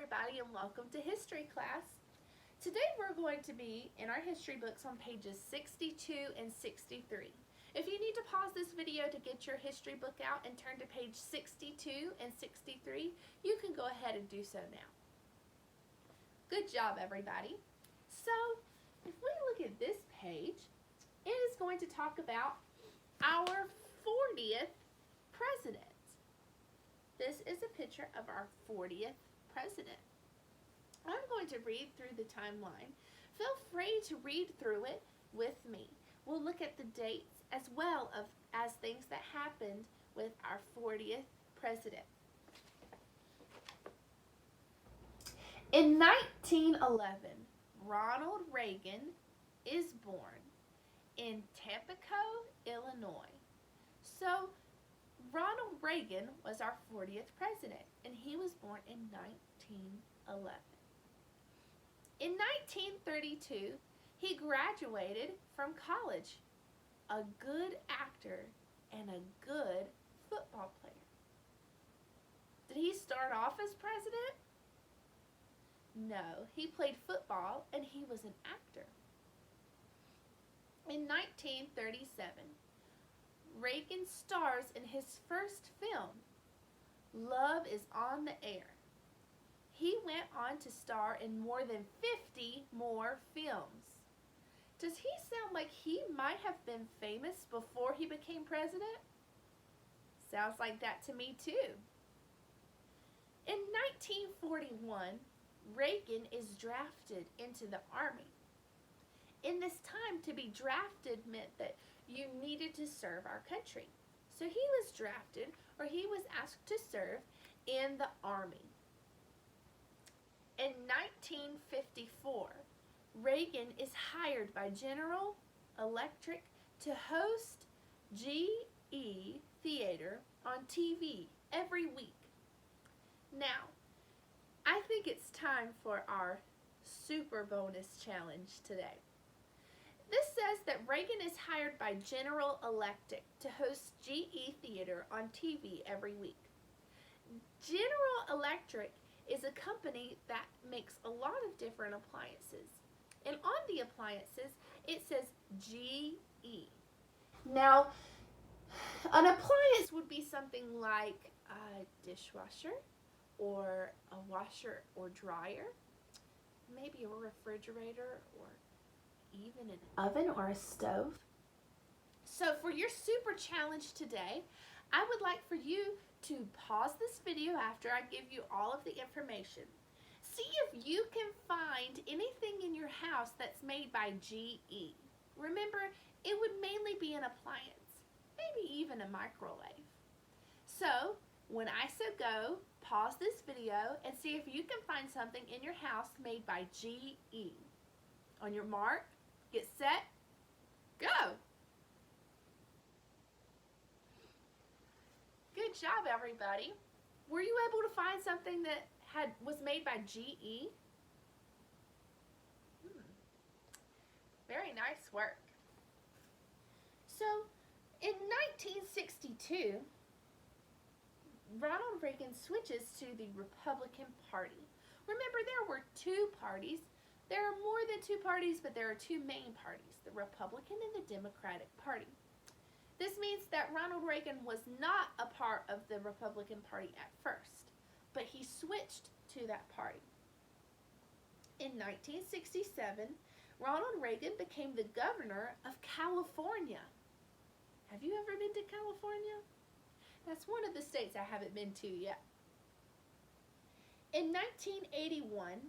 everybody, and welcome to history class. Today we're going to be in our history books on pages 62 and 63. If you need to pause this video to get your history book out and turn to page 62 and 63, you can go ahead and do so now. Good job, everybody. So, if we look at this page, it is going to talk about our 40th president. This is a picture of our 40th president. I'm going to read through the timeline. Feel free to read through it with me. We'll look at the dates as well as things that happened with our 40th president. In 1911, Ronald Reagan is born in Tampico, Illinois. So, Ronald Reagan was our 40th president, and he was born in 1911. In 1932, he graduated from college, a good actor and a good football player. Did he start off as president? No, he played football and he was an actor. In 1937, Reagan stars in his first film, Love is on the Air. He went on to star in more than 50 more films. Does he sound like he might have been famous before he became president? Sounds like that to me too. In 1941, Reagan is drafted into the Army. In this time, to be drafted meant that you needed to serve our country. So he was drafted, or he was asked to serve in the Army. In 1954, Reagan is hired by General Electric to host GE Theater on TV every week. Now, I think it's time for our super bonus challenge today. This says that Reagan is hired by General Electric to host GE Theater on TV every week. General Electric is a company that makes a lot of different appliances. And on the appliances, it says GE. Now, an appliance would be something like a dishwasher or a washer or dryer, maybe a refrigerator or even an oven or a stove. So for your super challenge today, I would like for you to pause this video after I give you all of the information. See if you can find anything in your house that's made by GE. Remember, it would mainly be an appliance, maybe even a microwave. So, when I say go, pause this video and see if you can find something in your house made by GE. On your mark, get set, go! Good job, everybody. Were you able to find something that was made by GE? Very nice work. So, in 1962, Ronald Reagan switches to the Republican Party. Remember, there were two parties. There are more than two parties, but there are two main parties, the Republican and the Democratic Party. This means that Ronald Reagan was not a part of the Republican Party at first, but he switched to that party. In 1967, Ronald Reagan became the governor of California. Have you ever been to California? That's one of the states I haven't been to yet. In 1981,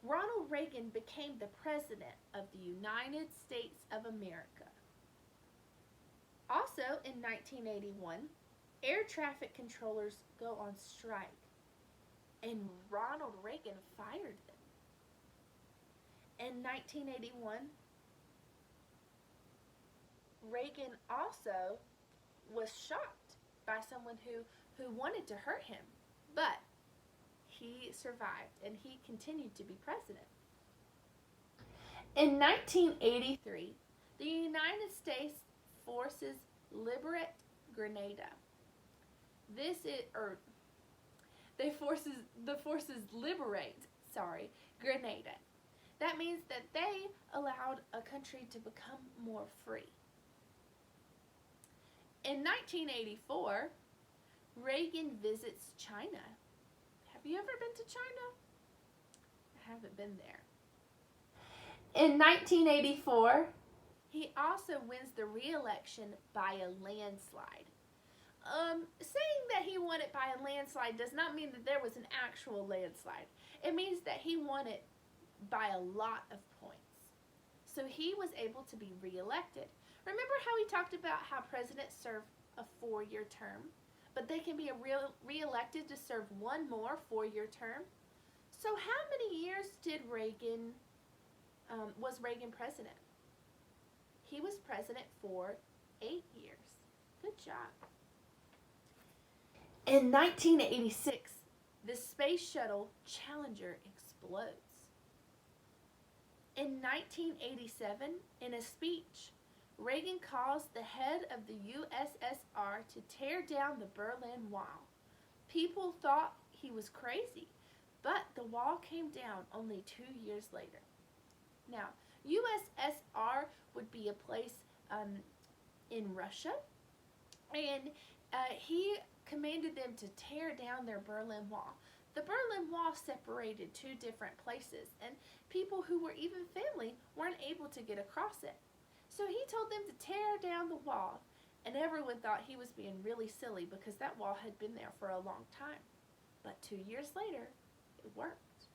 Ronald Reagan became the President of the United States of America. Also, in 1981, air traffic controllers go on strike, and Ronald Reagan fired them. In 1981, Reagan also was shot by someone who wanted to hurt him, but he survived and he continued to be president. In 1983, the United States forces liberate Grenada. The the forces liberate, Grenada. That means that they allowed a country to become more free. In 1984, Reagan visits China. Have you ever been to China? I haven't been there. In 1984, he also wins the re-election by a landslide. Saying that he won it by a landslide does not mean that there was an actual landslide. It means that he won it by a lot of points. So he was able to be re-elected. Remember how we talked about how presidents serve a 4-year term, but they can be re-elected to serve one more 4-year term? So how many years was Reagan president? He was president for 8 years. Good job. In 1986, the space shuttle Challenger explodes. In 1987, in a speech, Reagan calls the head of the USSR to tear down the Berlin Wall. People thought he was crazy, but the wall came down only 2 years later. Now, USSR would be a place in Russia, and he commanded them to tear down their Berlin Wall. The Berlin Wall separated 2 different places, and people who were even family weren't able to get across it. So he told them to tear down the wall, and everyone thought he was being really silly because that wall had been there for a long time. But 2 years later, it worked.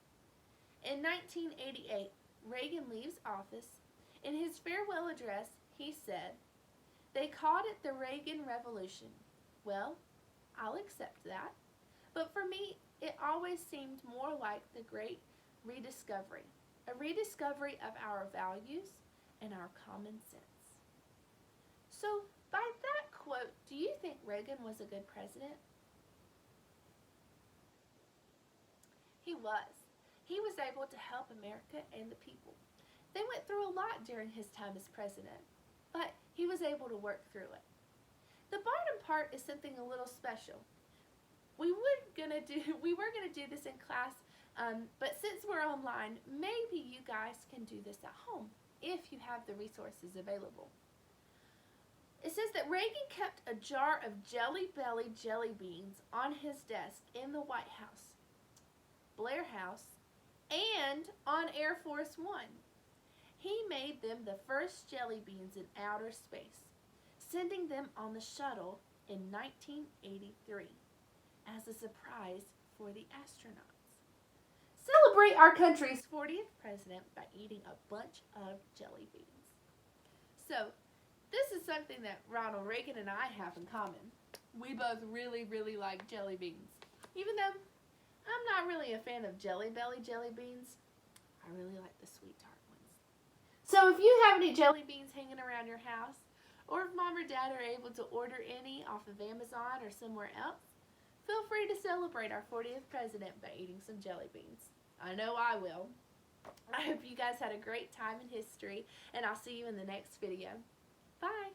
In 1988, Reagan leaves office. In his farewell address, he said, "They called it the Reagan Revolution. Well, I'll accept that. But for me, it always seemed more like the great rediscovery, a rediscovery of our values and our common sense." So, by that quote, do you think Reagan was a good president? He was. He was able to help America and the people. They went through a lot during his time as president, but he was able to work through it. The bottom part is something a little special. We were gonna do this in class, but since we're online, maybe you guys can do this at home if you have the resources available. It says that Reagan kept a jar of Jelly Belly jelly beans on his desk in the White House, Blair House, and on Air Force One. He made them the first jelly beans in outer space, sending them on the shuttle in 1983 as a surprise for the astronauts. Celebrate our country's 40th president by eating a bunch of jelly beans. So, this is something that Ronald Reagan and I have in common. We both really, really like jelly beans. Even though I'm not really a fan of Jelly Belly jelly beans, I really like the sweet tart ones. So if you have any jelly beans hanging around your house, or if Mom or Dad are able to order any off of Amazon or somewhere else, feel free to celebrate our 40th president by eating some jelly beans. I know I will. I hope you guys had a great time in history, and I'll see you in the next video. Bye!